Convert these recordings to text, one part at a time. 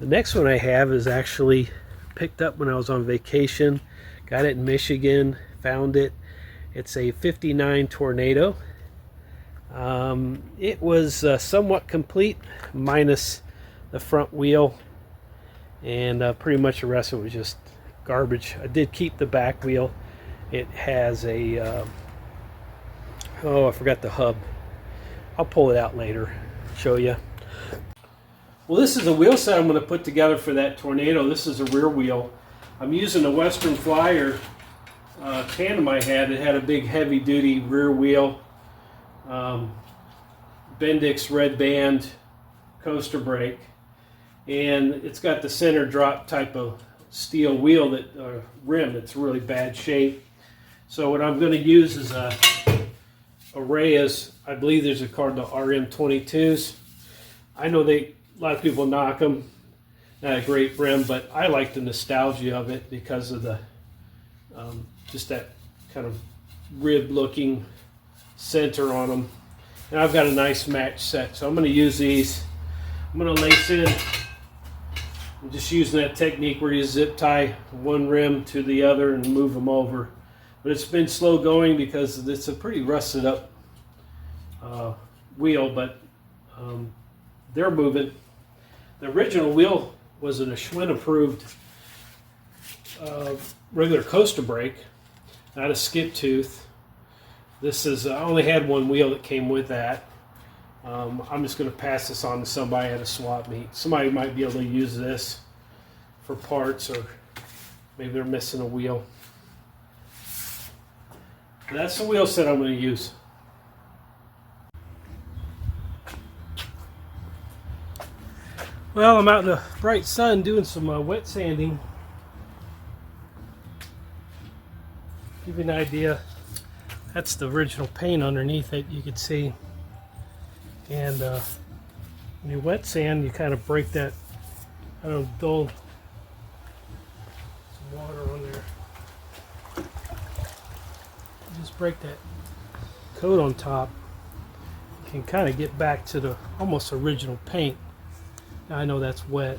The next one I have is actually picked up when I was on vacation. Got it in Michigan, found it. It's a 59 Tornado. It was somewhat complete, minus the front wheel, and pretty much the rest of it was just garbage. I did keep the back wheel. It has a, oh, I forgot the hub. I'll pull it out later, show you. Well, this is a wheel set I'm going to put together for that Tornado. This is a rear wheel. I'm using a Western Flyer tandem I had. It had a big heavy duty rear wheel, Bendix red band coaster brake, and it's got the center drop type of steel wheel, that rim that's really bad shape. So what I'm going to use is a Reyes. I believe there's a Cardinal RM22s. I know a lot of people knock them. Not a great rim, but I like the nostalgia of it because of the just that kind of rib looking center on them. And I've got a nice match set, so I'm going to use these. I'm going to lace in. I'm just using that technique where you zip tie one rim to the other and move them over. But it's been slow going because it's a pretty rusted up wheel, but they're moving. The original wheel was in a Schwinn approved regular coaster brake, not a skip tooth. This is, I only had one wheel that came with that. I'm just going to pass this on to somebody at a swap meet. Somebody might be able to use this for parts, or maybe they're missing a wheel. That's the wheel set I'm going to use. Well, I'm out in the bright sun doing some wet sanding. Give you an idea. That's the original paint underneath it, you could see. And when you wet sand, you kind of break that, I don't know, dull, some water on there. You just break that coat on top. You can kind of get back to the almost original paint. Now I know that's wet,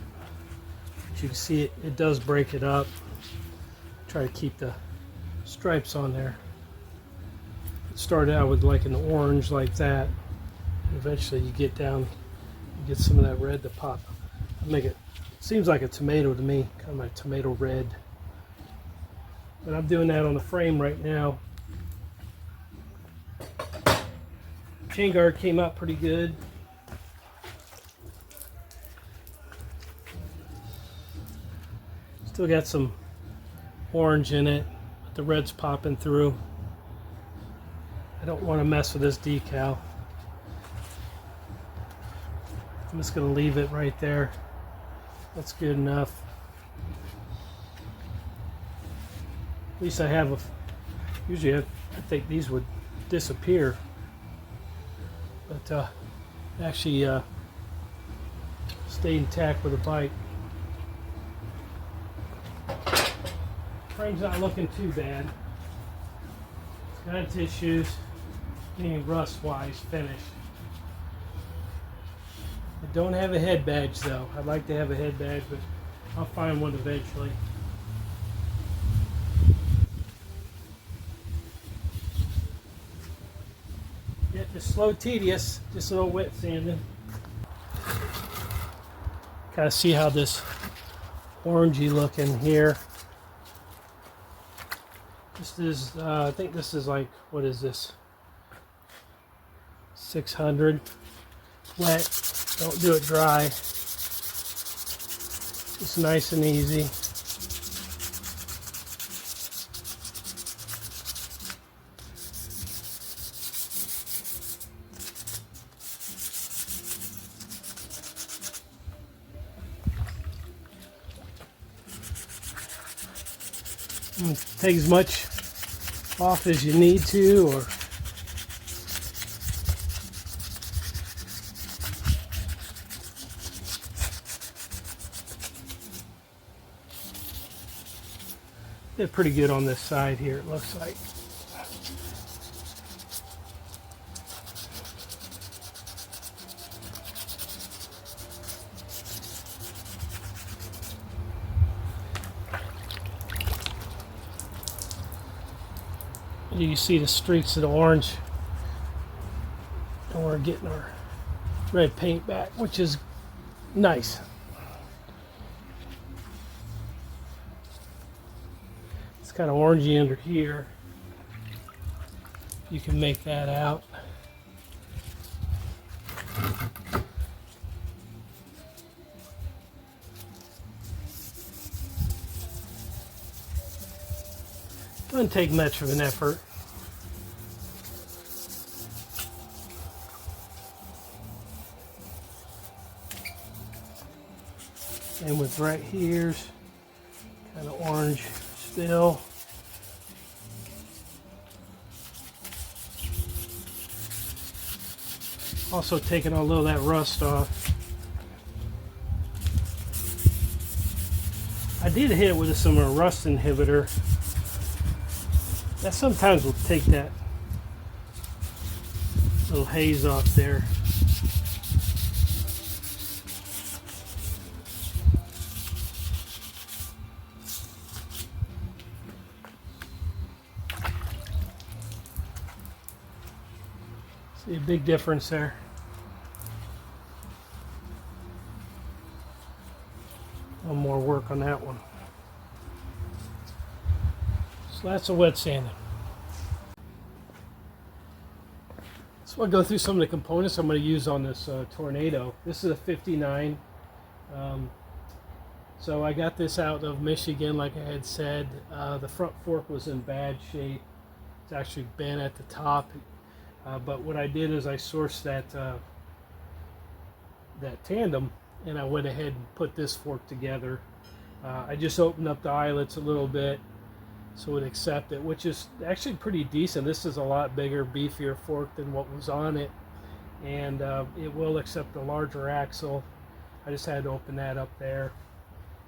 but you can see it does break it up. Try to keep the stripes on there. It started out with like an orange like that. Eventually you get down, you get some of that red to pop. Make it seems like a tomato to me, kind of like tomato red. But I'm doing that on the frame right now. Chain guard came out pretty good. Still got some orange in it, but the red's popping through. I don't want to mess with this decal. I'm just going to leave it right there. That's good enough. At least I have usually I think these would disappear. But actually stayed intact with a bite. Frame's not looking too bad. It's got its issues. Being rust-wise finished. I don't have a head badge though. I'd like to have a head badge, but I'll find one eventually. Yeah, just slow, tedious, just a little wet sanding. Kind of see how this orangey looking here. This is, I think this is like, what is this? 600. Wet. Don't do it dry. Just nice and easy. Take as much off as you need to, or did pretty good on this side here, it looks like. You can see the streaks of the orange, and we're getting our red paint back, which is nice. It's kind of orangey under here. You can make that out. Doesn't take much of an effort. And with right here's kind of orange still. Also taking a little of that rust off. I did hit it with some rust inhibitor. That sometimes will take that little haze off there. See a big difference there. A little more work on that one. So that's a wet sanding. So I'll go through some of the components I'm going to use on this Tornado. This is a 59. So I got this out of Michigan, like I had said. The front fork was in bad shape. It's actually bent at the top. But what I did is I sourced that tandem, and I went ahead and put this fork together. I just opened up the eyelets a little bit so it would accept it, which is actually pretty decent. This is a lot bigger, beefier fork than what was on it, and it will accept a larger axle. I just had to open that up there,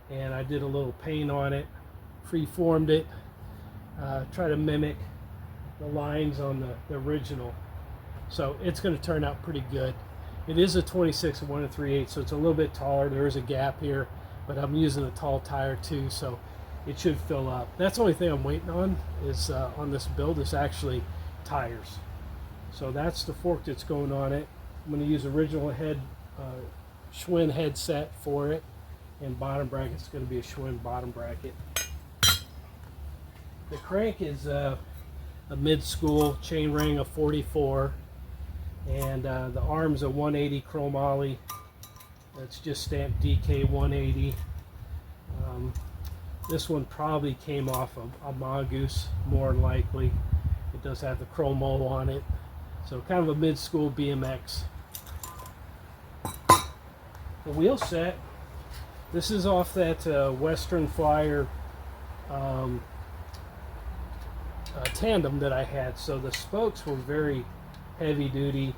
and I did a little paint on it, free-formed it, try to mimic the lines on the original. So it's going to turn out pretty good. It is a 26 and 1 3/8, so it's a little bit taller. There is a gap here, but I'm using a tall tire too, so it should fill up. That's the only thing I'm waiting on is on this build is actually tires. So that's the fork that's going on it. I'm going to use original head Schwinn headset for it, and bottom bracket is going to be a Schwinn bottom bracket. The crank is a mid-school chain ring of 44, and the arm's a 180 chromoly. That's just stamped DK 180. This one probably came off of a Mongoose, more than likely. It does have the chromo on it, so kind of a mid-school BMX. The wheel set, this is off that Western Flyer tandem that I had, so the spokes were very heavy duty.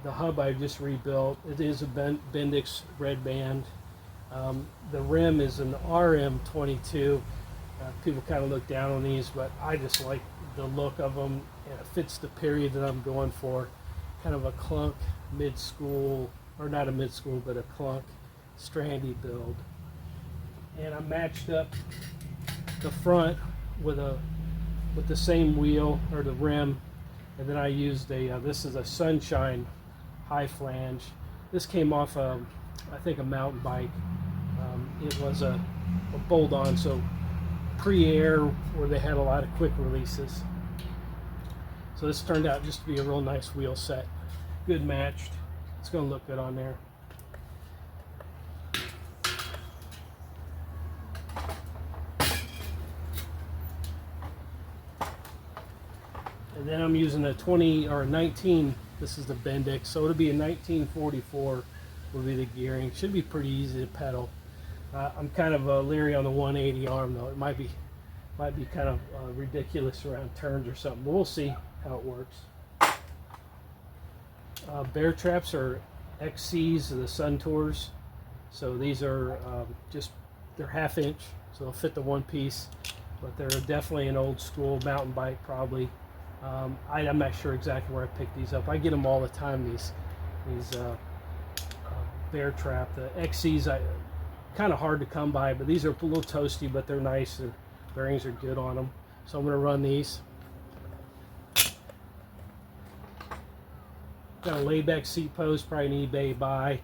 The hub I just rebuilt. It is a Bendix red band. The rim is an RM22. People kind of look down on these, but I just like the look of them, and it fits the period that I'm going for. Kind of a clunk mid-school, or not a mid-school, but a clunk strandy build. And I matched up the front with the same wheel, or the rim, and then I used this is a Sunshine high flange. This came off I think a mountain bike. It was a bolt-on, so pre-air, where they had a lot of quick releases. So this turned out just to be a real nice wheel set. Good matched. It's going to look good on there. And then I'm using a 20 or a 19. This is the Bendix, so it'll be a 1944 will be the gearing. Should be pretty easy to pedal. I'm kind of leery on the 180 arm though. It might be kind of ridiculous around turns or something, but we'll see how it works. Bear traps are XCs, the Sun Tours. So these are they're 1/2 inch, so they'll fit the one piece, but they're definitely an old school mountain bike probably. I'm not sure exactly where I picked these up. I get them all the time, these bear trap. The XCs, kind of hard to come by, but these are a little toasty, but they're nice. The bearings are good on them. So I'm going to run these. Got a laid back seat post, probably an eBay buy.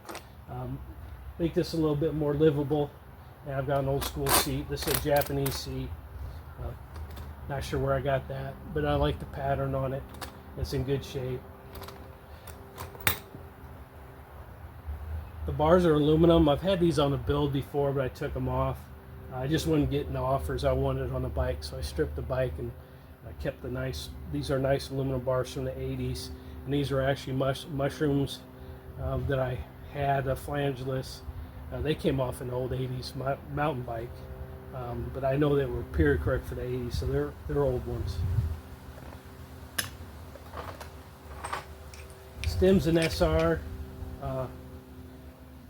Make this a little bit more livable. And I've got an old school seat. This is a Japanese seat. Not sure where I got that, but I like the pattern on it. It's in good shape. The bars are aluminum. I've had these on the build before, but I took them off. I just wasn't getting the offers I wanted on the bike, so I stripped the bike and I kept the nice, these are nice aluminum bars from the 80s, and these are actually mushrooms that I had, flangeless. They came off an old 80s mountain bike, but I know they were period correct for the 80s, so they're old ones. Stem's an SR.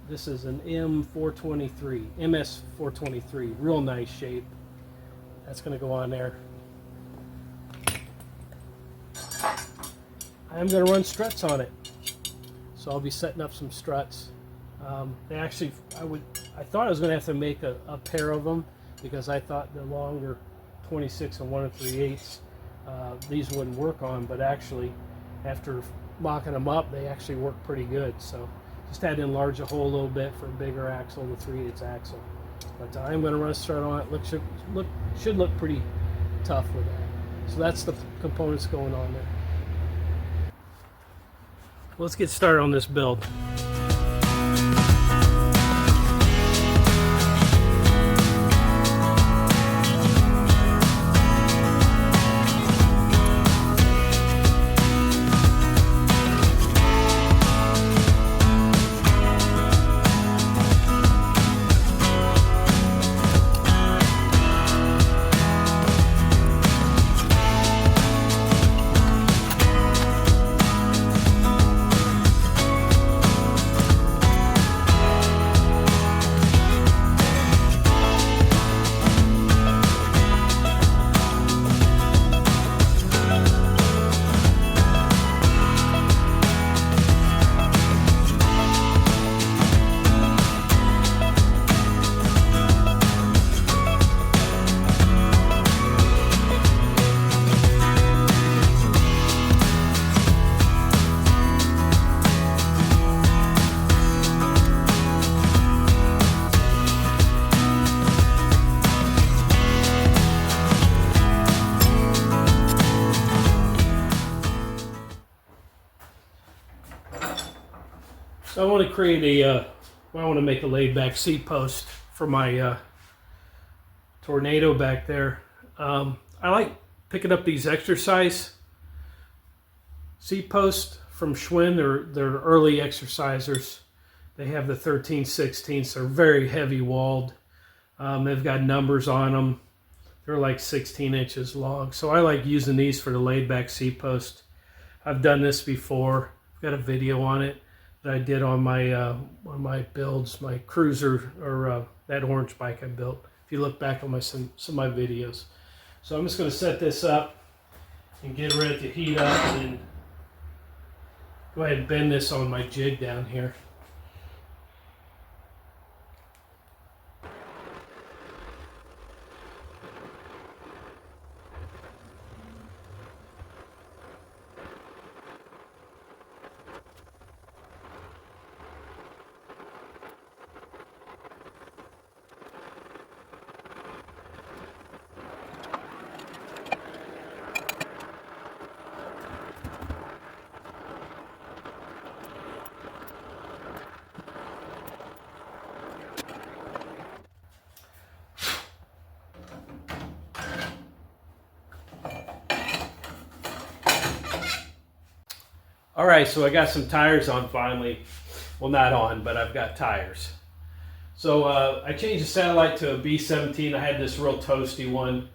This is an M423, MS423, real nice shape. That's going to go on there. I'm going to run struts on it, so I'll be setting up some struts. They actually, I thought I was going to have to make a pair of them because I thought the longer 26 and 1 3/8 these wouldn't work on, but actually after mocking them up, they actually work pretty good. So just had to enlarge the hole a little bit for a bigger axle, the 3/8 axle. But I'm going to run a strut on it. Should look pretty tough with that. So that's the components going on there. Let's get started on this build. So I want to create I want to make a laid back seat post for my Tornado back there. I like picking up these exercise seat posts from Schwinn. They're early exercisers. They have the 13/16, they're very heavy walled. They've got numbers on them. They're like 16 inches long. So I like using these for the laid back seat post. I've done this before. I've got a video on it that I did on my builds, my cruiser, or that orange bike I built. If you look back on some of my videos. So I'm just going to set this up and get ready to heat up, and then go ahead and bend this on my jig down here. All right, so I got some tires on finally. Well, not on, but I've got tires. So I changed the satellite to a B17. I had this real toasty one,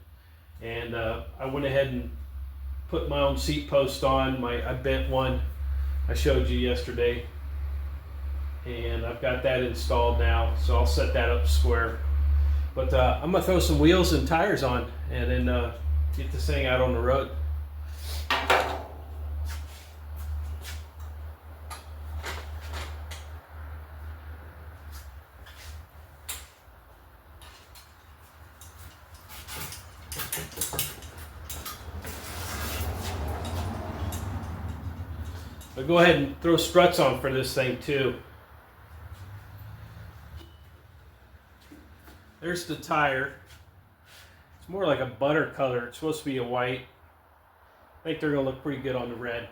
and I went ahead and put my own seat post on. I bent one I showed you yesterday, and I've got that installed now, so I'll set that up square. But I'm gonna throw some wheels and tires on, and then get this thing out on the road. I'll go ahead and throw struts on for this thing too. There's the tire. It's more like a butter color. It's supposed to be a white. I think they're going to look pretty good on the red.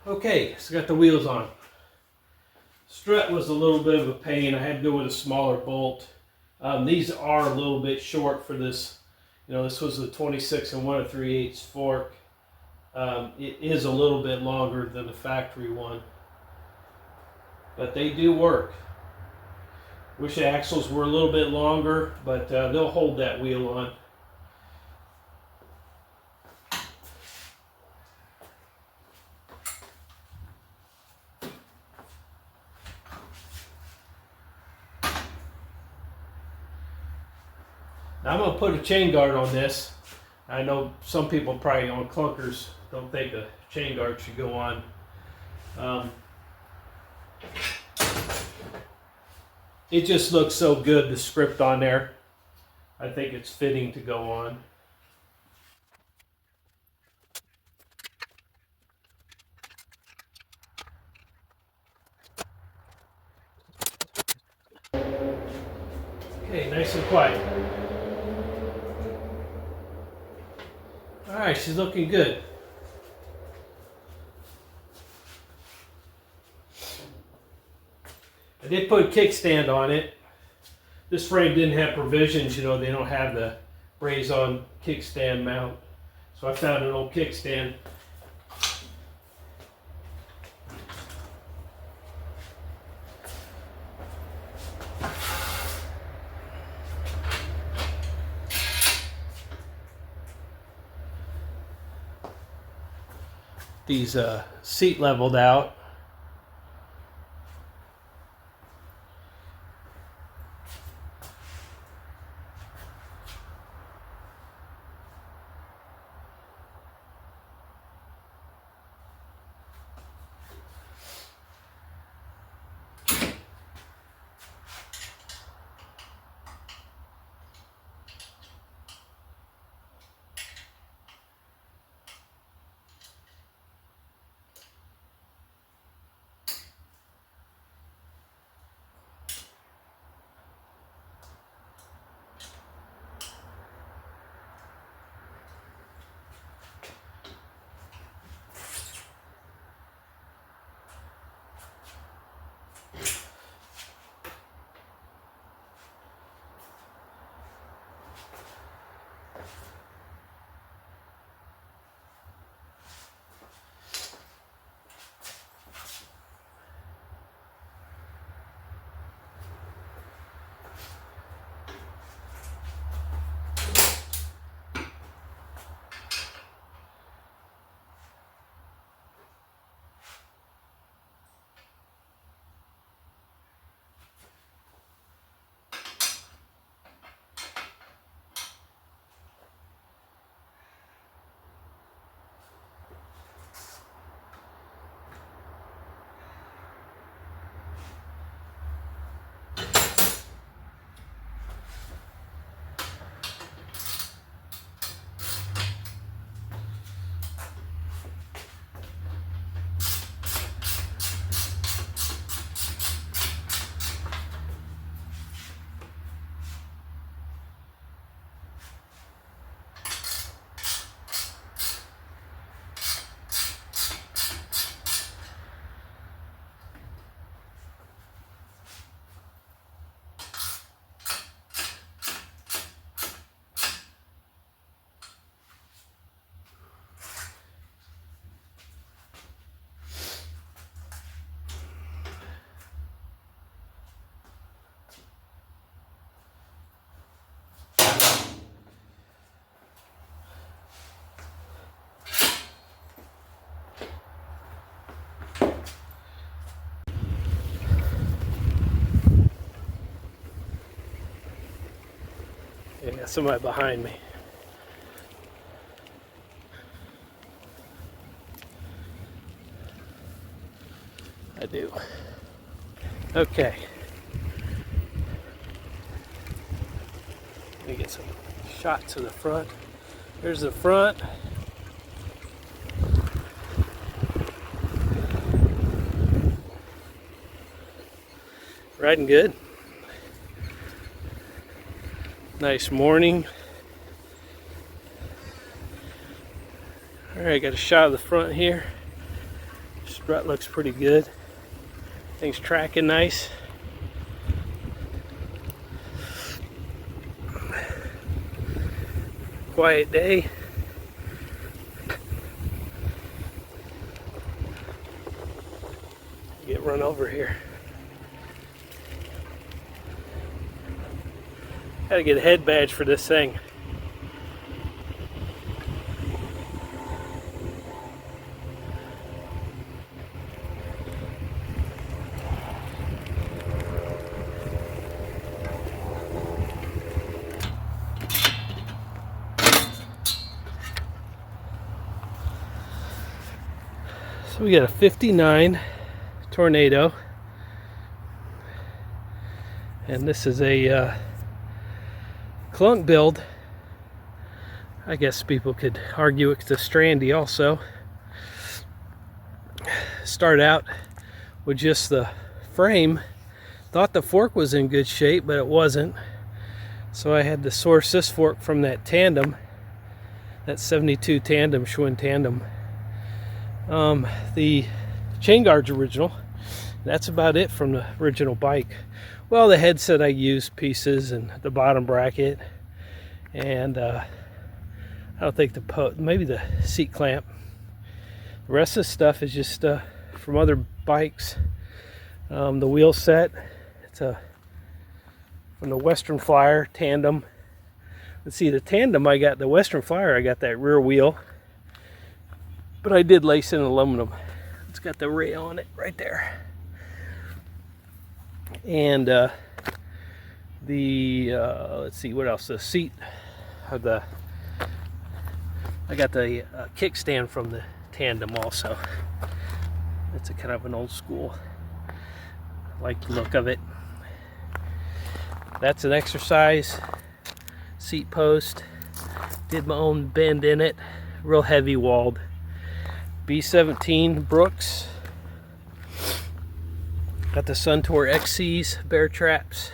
Okay, so got the wheels on. Strut was a little bit of a pain. I had to go with a smaller bolt. These are a little bit short for this. You know, this was a 26 and 1 3/8 fork. It is a little bit longer than the factory one, but they do work. Wish the axles were a little bit longer, but they'll hold that wheel on. Now I'm going to put a chain guard on this. I know some people probably on clunkers don't think a chain guard should go on. It just looks so good, the script on there. I think it's fitting to go on. Okay, nice and quiet. Alright, she's looking good. I did put a kickstand on it. This frame didn't have provisions, you know, they don't have the braze-on kickstand mount. So I found an old kickstand. These seat leveled out. Yeah, somebody behind me. I do. Okay. Let me get some shots of the front. Here's the front. Riding good. Nice morning. Alright, got a shot of the front here. Strut looks pretty good. Things tracking nice. Quiet day. Get run over here. Gotta get a head badge for this thing. So we got a 59 Tornado, and this is a Klunk build. I guess people could argue it's a Strandy also. Start out with just the frame. Thought the fork was in good shape, but it wasn't. So I had to source this fork from that tandem, that 72 tandem, Schwinn tandem. The chain guard's original. That's about it from the original bike. Well, the headset I used pieces and the bottom bracket, and I don't think maybe the seat clamp. The rest of the stuff is just from other bikes. The wheel set, it's from the Western Flyer tandem. Let's see, the tandem the Western Flyer, I got that rear wheel, but I did lace in aluminum. It's got the rail on it right there. And let's see what else. The seat of I got the kickstand from the tandem also. It's a kind of an old school. I like the look of it. That's an exercise seat post. Did my own bend in it. Real heavy walled. B17 Brooks. Got the Suntour XCs, bear traps.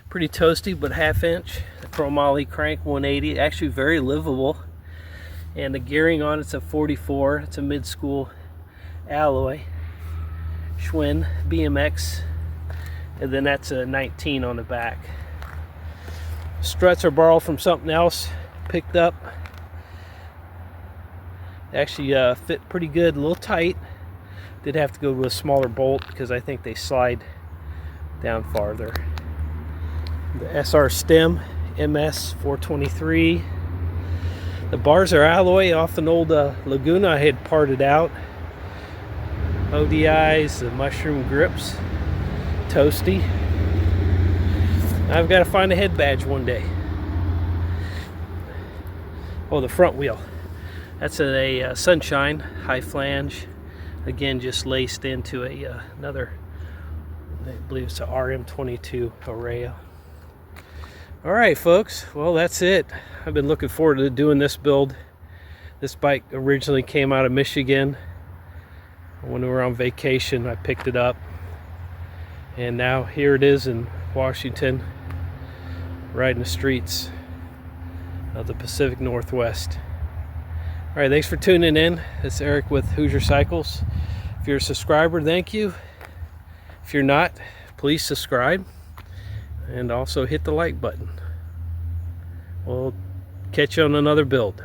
Pretty toasty, but 1/2 inch. The chromoly crank 180, actually very livable. And the gearing on it's a 44. It's a mid-school alloy. Schwinn BMX. And then that's a 19 on the back. Struts are borrowed from something else. Picked up. Actually fit pretty good, a little tight. Did have to go with a smaller bolt because I think they slide down farther. The SR stem, MS 423. The bars are alloy off an old Laguna I had parted out. ODIs, the mushroom grips, toasty. I've got to find a head badge one day. Oh, the front wheel. That's a Sunshine high flange. Again, just laced into another, I believe it's a RM22 Areo. All right, folks. Well, that's it. I've been looking forward to doing this build. This bike originally came out of Michigan. When we were on vacation, I picked it up. And now here it is in Washington, riding the streets of the Pacific Northwest. All right, thanks for tuning in. It's Eric with HoosierCycles. If you're a subscriber, thank you. If you're not, please subscribe and also hit the like button. We'll catch you on another build.